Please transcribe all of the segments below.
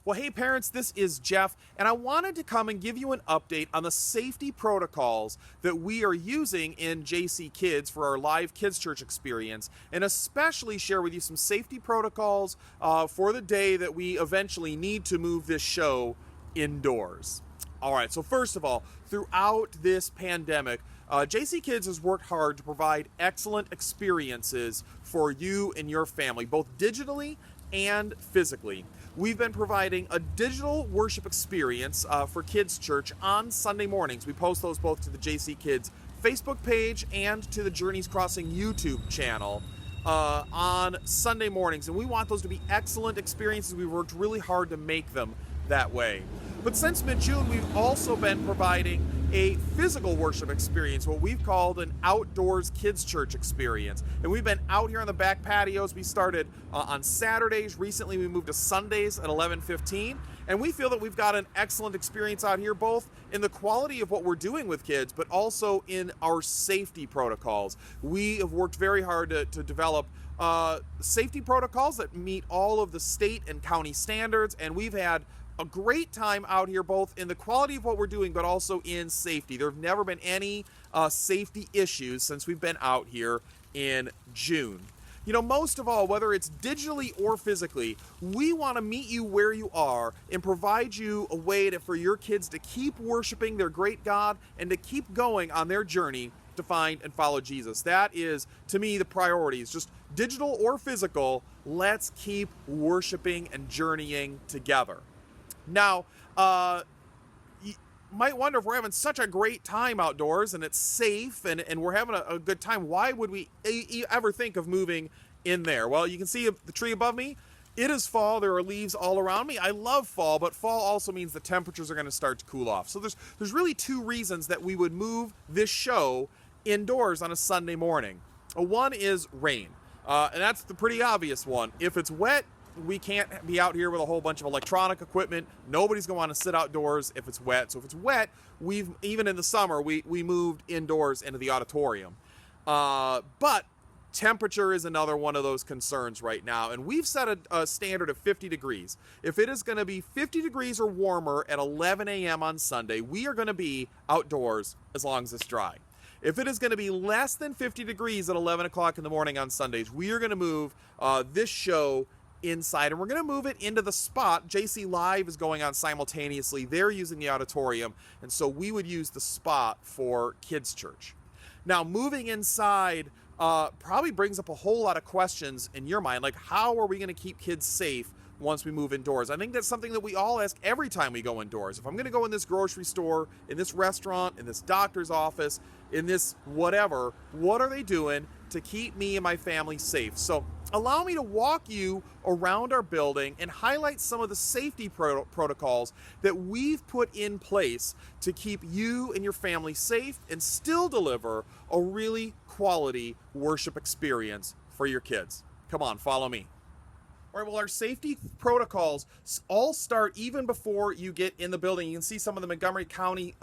Well, hey parents, this is Jeff, and I wanted to come and give you an update on the safety protocols that we are using in JCKids for our live Kids Church experience, and especially share with you some safety protocols for the day that we eventually need to move this show indoors. All right, so first of all, throughout this pandemic, JCKids has worked hard to provide excellent experiences for you and your family, both digitally and physically. We've been providing a digital worship experience for Kids Church on Sunday mornings. We post those both to the JCKids Facebook page and to the Journeys Crossing YouTube channel on Sunday mornings. And we want those to be excellent experiences. We worked really hard to make them that way. But since mid-June, we've also been providing a physical worship experience, what we've called an outdoors Kids Church experience. And we've been out here on the back patios. We started on Saturdays. Recently, we moved to Sundays at 11:15. And we feel that we've got an excellent experience out here, both in the quality of what we're doing with kids, but also in our safety protocols. We have worked very hard to develop safety protocols that meet all of the state and county standards. And we've had a great time out here, both in the quality of what we're doing, but also in safety. There have never been any safety issues since we've been out here in June. You know, most of all, whether it's digitally or physically, we want to meet you where you are and provide you a way for your kids to keep worshiping their great God and to keep going on their journey to find and follow Jesus. That is, to me, the priority. It's just digital or physical. Let's keep worshiping and journeying together. Now, you might wonder, if we're having such a great time outdoors and it's safe and we're having a good time, why would we ever think of moving in there? Well, you can see the tree above me. It is fall. There are leaves all around me. I love fall, but fall also means the temperatures are going to start to cool off. So there's really two reasons that we would move this show indoors on a Sunday morning. One is rain, and that's the pretty obvious one. If it's wet, we can't be out here with a whole bunch of electronic equipment. Nobody's going to want to sit outdoors if it's wet. So if it's wet, even in the summer, we moved indoors into the auditorium. But temperature is another one of those concerns right now. And we've set a standard of 50 degrees. If it is going to be 50 degrees or warmer at 11 a.m. on Sunday, we are going to be outdoors as long as it's dry. If it is going to be less than 50 degrees at 11 o'clock in the morning on Sundays, we are going to move this show inside, and we're going to move it into the spot. JC Live is going on simultaneously. They're using the auditorium, and so we would use the spot for Kids Church. Now, moving inside probably brings up a whole lot of questions in your mind, like how are we going to keep kids safe once we move indoors? I think that's something that we all ask every time we go indoors. If I'm going to go in this grocery store, in this restaurant, in this doctor's office, in this whatever, what are they doing to keep me and my family safe? So allow me to walk you around our building and highlight some of the safety protocols that we've put in place to keep you and your family safe and still deliver a really quality worship experience for your kids. Come on, follow me. All right, well, our safety protocols all start even before you get in the building. You can see some of the Montgomery County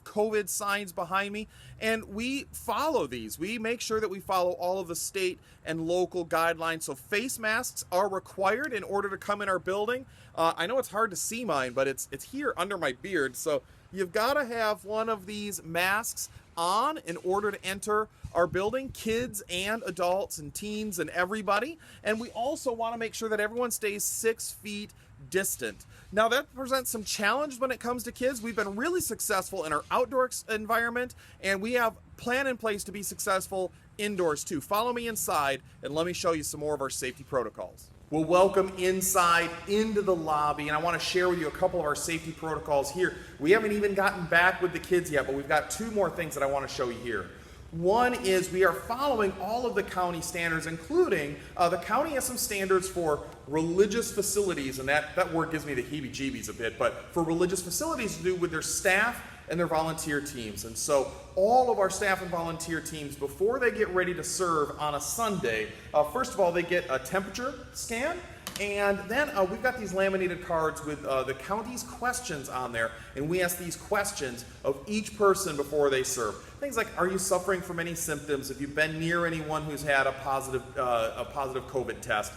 COVID signs behind me, and we follow these. We make sure that we follow all of the state and local guidelines. So face masks are required in order to come in our building. I know it's hard to see mine, but it's here under my beard. So you've got to have one of these masks on in order to enter our building, kids and adults and teens and everybody. And we also want to make sure that everyone stays 6 feet distant. Now that presents some challenge when it comes to kids. We've been really successful in our outdoor environment, and we have a plan in place to be successful indoors too. Follow me inside and let me show you some more of our safety protocols. We'll welcome inside into the lobby, and I want to share with you a couple of our safety protocols here. We haven't even gotten back with the kids yet, but we've got two more things that I want to show you here. One is we are following all of the county standards, including the county has some standards for religious facilities, and that word gives me the heebie-jeebies a bit, but for religious facilities to do with their staff and their volunteer teams. And so all of our staff and volunteer teams, before they get ready to serve on a Sunday, first of all, they get a temperature scan. And then we've got these laminated cards with the county's questions on there, and we ask these questions of each person before they serve. Things like, are you suffering from any symptoms? Have you been near anyone who's had a positive COVID test?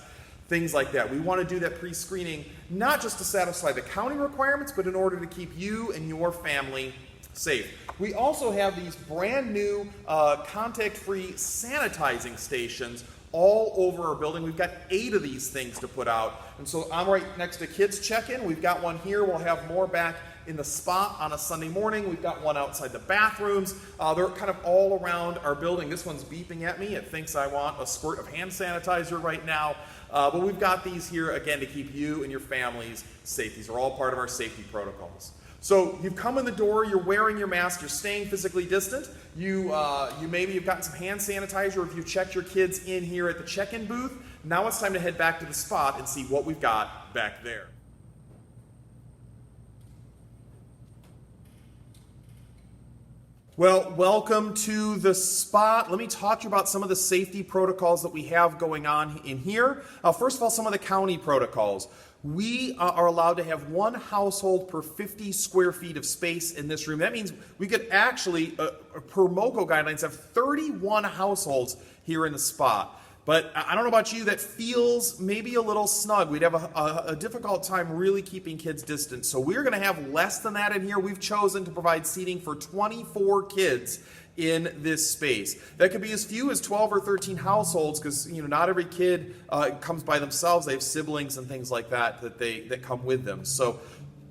things like that. We want to do that pre-screening not just to satisfy the county requirements, but in order to keep you and your family safe. We also have these brand new contact-free sanitizing stations all over our building. We've got 8 of these things to put out. And so I'm right next to Kids Check-In. We've got one here. We'll have more back in the spot on a Sunday morning. We've got one outside the bathrooms. They're kind of all around our building. This one's beeping at me. It thinks I want a squirt of hand sanitizer right now. But we've got these here, again, to keep you and your families safe. These are all part of our safety protocols. So you've come in the door, you're wearing your mask, you're staying physically distant, you maybe you've gotten some hand sanitizer, if you've checked your kids in here at the check-in booth. Now it's time to head back to the spot and see what we've got back there. Well, welcome to the spot. Let me talk to you about some of the safety protocols that we have going on in here. First of all, some of the county protocols. We are allowed to have 1 household per 50 square feet of space in this room. That means we could actually, per MoCo guidelines, have 31 households here in the spot. But I don't know about you, that feels maybe a little snug. We'd have a difficult time really keeping kids distant. So we're going to have less than that in here. We've chosen to provide seating for 24 kids in this space. That could be as few as 12 or 13 households, because not every kid comes by themselves. They have siblings and things like that that come with them. So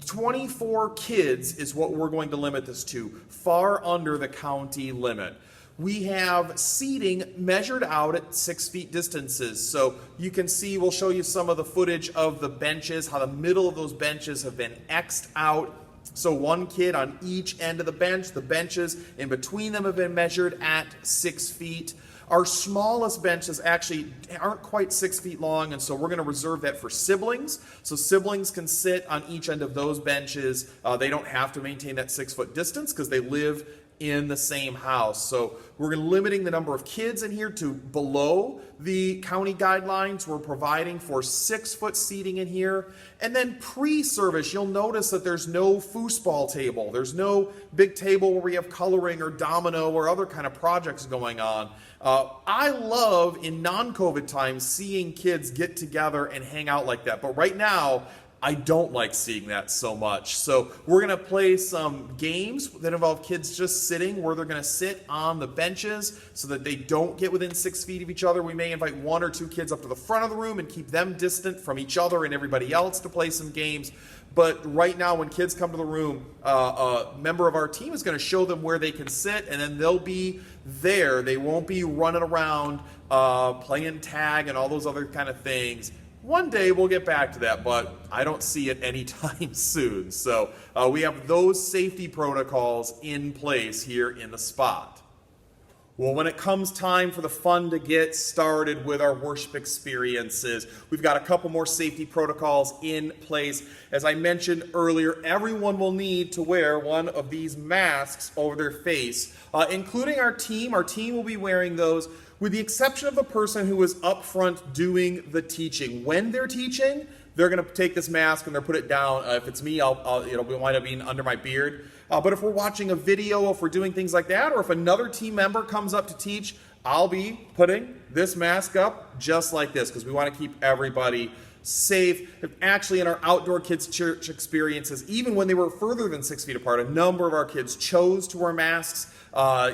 24 kids is what we're going to limit this to, far under the county limit. We have seating measured out at 6 feet distances. So you can see, we'll show you some of the footage of the benches, how the middle of those benches have been X'd out. So 1 kid on each end of the bench. The benches in between them have been measured at 6 feet. Our smallest benches actually aren't quite 6 feet long, and so we're going to reserve that for siblings. So siblings can sit on each end of those benches. They don't have to maintain that 6-foot distance because they live in the same house. So we're limiting the number of kids in here to below the county guidelines. We're providing for 6-foot seating in here. And then pre-service, you'll notice that there's no foosball table. There's no big table where we have coloring or domino or other kind of projects going on. I love, in non-COVID times, seeing kids get together and hang out like that. But right now, I don't like seeing that so much. So we're going to play some games that involve kids just sitting, where they're going to sit on the benches so that they don't get within 6 feet of each other. We may invite 1 or 2 kids up to the front of the room and keep them distant from each other and everybody else to play some games. But right now, when kids come to the room, a member of our team is going to show them where they can sit, and then they'll be there. They won't be running around playing tag and all those other kind of things. One day we'll get back to that, but I don't see it anytime soon. So we have those safety protocols in place here in the spot. Well, when it comes time for the fun to get started with our worship experiences, we've got a couple more safety protocols in place. As I mentioned earlier, everyone will need to wear one of these masks over their face, including our team. Our team will be wearing those, with the exception of the person who is up front doing the teaching. When they're teaching, they're going to take this mask and they'll put it down. If it's me, it'll wind up being under my beard. But if we're watching a video, if we're doing things like that, or if another team member comes up to teach, I'll be putting this mask up just like this, because we want to keep everybody safe. Actually, in our outdoor kids church experiences, even when they were further than 6 feet apart, a number of our kids chose to wear masks,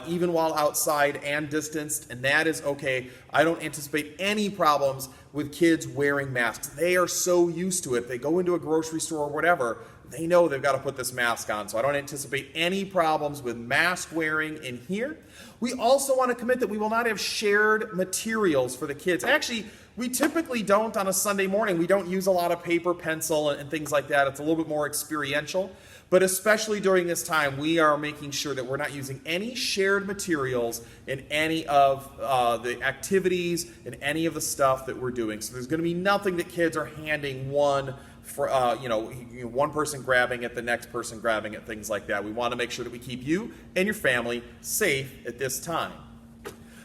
even while outside and distanced, and that is okay. I don't anticipate any problems with kids wearing masks. They are so used to it. They go into a grocery store or whatever, they know they've got to put this mask on. So I don't anticipate any problems with mask wearing in here. We also want to commit that we will not have shared materials for the kids. Actually, we typically don't on a Sunday morning. We don't use a lot of paper, pencil, and things like that. It's a little bit more experiential. But especially during this time, we are making sure that we're not using any shared materials in any of the activities and any of the stuff that we're doing. So there's going to be nothing that kids are handing one person grabbing it, the next person grabbing it, things like that. We want to make sure that we keep you and your family safe at this time.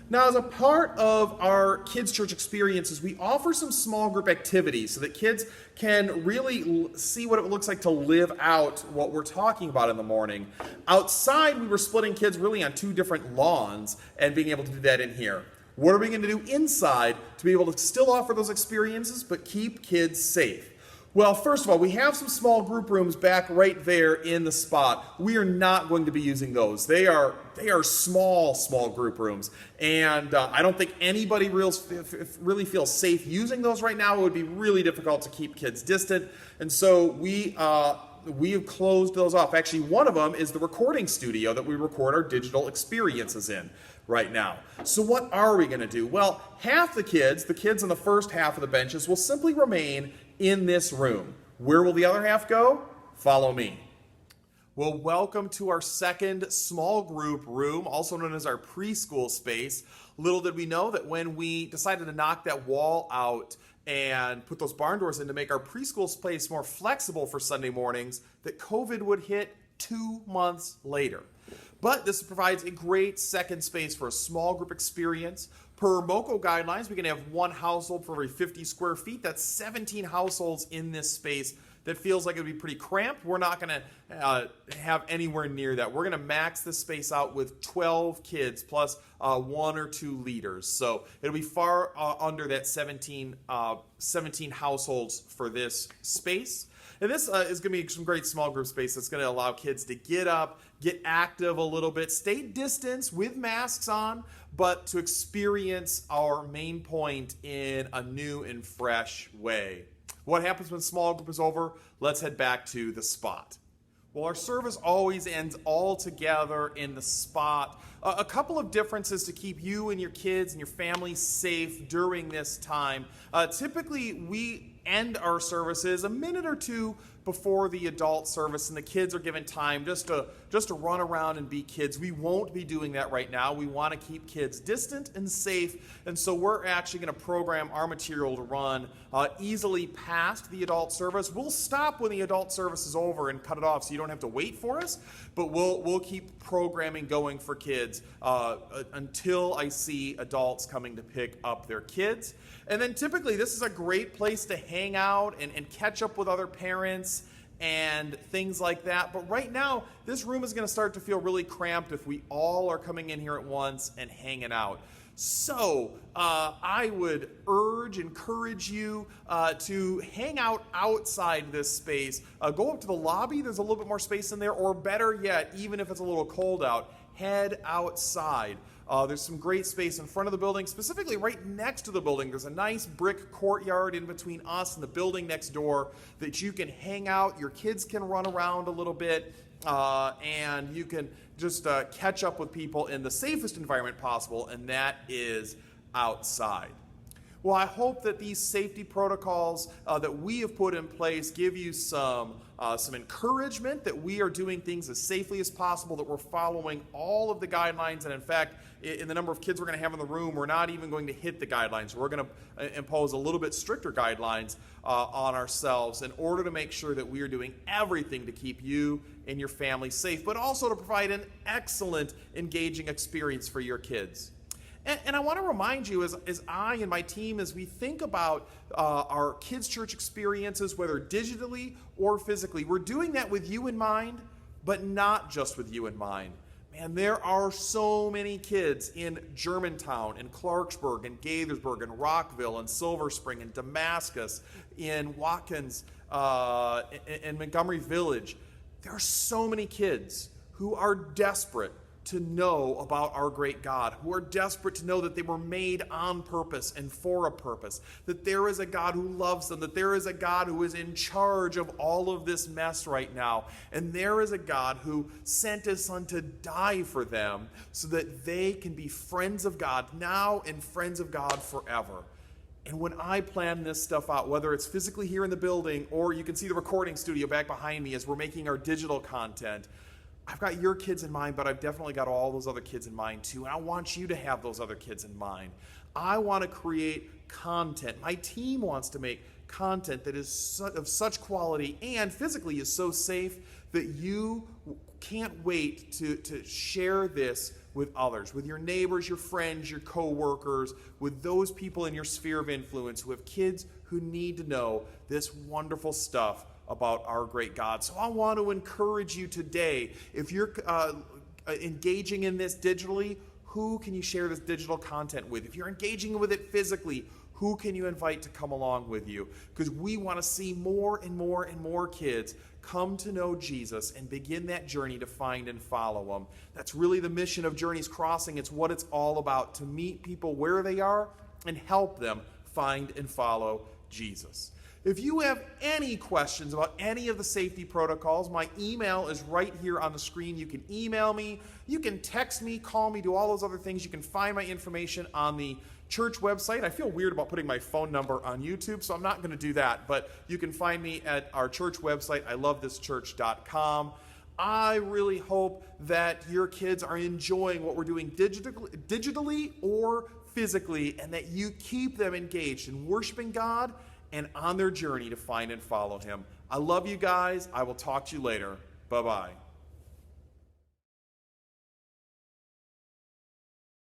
Now, as a part of our kids' church experiences, we offer some small group activities so that kids can really see what it looks like to live out what we're talking about in the morning. Outside, we were splitting kids really on 2 different lawns and being able to do that in here. What are we going to do inside to be able to still offer those experiences but keep kids safe? Well, first of all, we have some small group rooms back right there in the spot. We are not going to be using those. They are small group rooms, and I don't think anybody really feels safe using those right now. It would be really difficult to keep kids distant, and so we have closed those off. Actually, one of them is the recording studio that we record our digital experiences in right now. So what are we going to do? Well, half the kids on the first half of the benches, will simply remain in this room. Where will the other half go? Follow me. Well, welcome to our second small group room, also known as our preschool space. Little did we know that when we decided to knock that wall out and put those barn doors in to make our preschool space more flexible for Sunday mornings, that COVID would hit 2 months later. But this provides a great second space for a small group experience. Per MoCo guidelines, we can have one household for every 50 square feet. That's 17 households in this space. That feels like it would be pretty cramped. We're not going to have anywhere near that. We're going to max this space out with 12 kids plus 1 or 2 leaders. So it'll be far under that 17 households for this space. And this is going to be some great small group space that's going to allow kids to get up, get active a little bit, stay distance with masks on, but to experience our main point in a new and fresh way. What happens when small group is over? Let's head back to the spot. Well, our service always ends all together in the spot. A couple of differences to keep you and your kids and your family safe during this time. Typically, we end our services a minute or two before the adult service, and the kids are given time just to run around and be kids. We won't be doing that right now. We want to keep kids distant and safe, and so we're actually going to program our material to run easily past the adult service. We'll stop when the adult service is over and cut it off, so you don't have to wait for us, but we'll keep programming going for kids until I see adults coming to pick up their kids. And then typically this is a great place to hang out and catch up with other parents and things like that. But right now, this room is going to start to feel really cramped if we all are coming in here at once and hanging out. So I would encourage you to hang out outside this space. Go up to the lobby. There's a little bit more space in there. Or better yet, even if it's a little cold out, head outside. There's some great space in front of the building, specifically right next to the building. There's a nice brick courtyard in between us and the building next door that you can hang out. Your kids can run around a little bit, and you can just catch up with people in the safest environment possible, and that is outside. Well, I hope that these safety protocols that we have put in place give you some encouragement that we are doing things as safely as possible, that we're following all of the guidelines, and in fact, in the number of kids we're going to have in the room, we're not even going to hit the guidelines. We're going to impose a little bit stricter guidelines on ourselves in order to make sure that we are doing everything to keep you and your family safe, but also to provide an excellent, engaging experience for your kids. And I want to remind you, as I and my team, as we think about our kids' church experiences, whether digitally or physically, we're doing that with you in mind, but not just with you in mind. Man, there are so many kids in Germantown, in Clarksburg, in Gaithersburg, in Rockville, in Silver Spring, in Damascus, in Watkins, in Montgomery Village. There are so many kids who are desperate to know about our great God, who are desperate to know that they were made on purpose and for a purpose, that there is a God who loves them, that there is a God who is in charge of all of this mess right now, and there is a God who sent his son to die for them so that they can be friends of God now and friends of God forever. And when I plan this stuff out, whether it's physically here in the building or you can see the recording studio back behind me as we're making our digital content, I've got your kids in mind, but I've definitely got all those other kids in mind too. And I want you to have those other kids in mind. I want to create content. My team wants to make content that is of such quality and physically is so safe that you can't wait to share this with others, with your neighbors, your friends, your coworkers, with those people in your sphere of influence who have kids who need to know this wonderful stuff about our great God. So I want to encourage you today, if you're engaging in this digitally, who can you share this digital content with? If you're engaging with it physically, who can you invite to come along with you? Because we want to see more and more and more kids come to know Jesus and begin that journey to find and follow him. That's really the mission of Journeys Crossing. It's what it's all about, to meet people where they are and help them find and follow Jesus. If you have any questions about any of the safety protocols, my email is right here on the screen. You can email me, you can text me, call me, do all those other things. You can find my information on the church website. I feel weird about putting my phone number on YouTube, so I'm not going to do that, but you can find me at our church website, ilovethischurch.com. I really hope that your kids are enjoying what we're doing digitally or physically, and that you keep them engaged in worshiping God and on their journey to find and follow him. I love you guys. I will talk to you later. Bye-bye.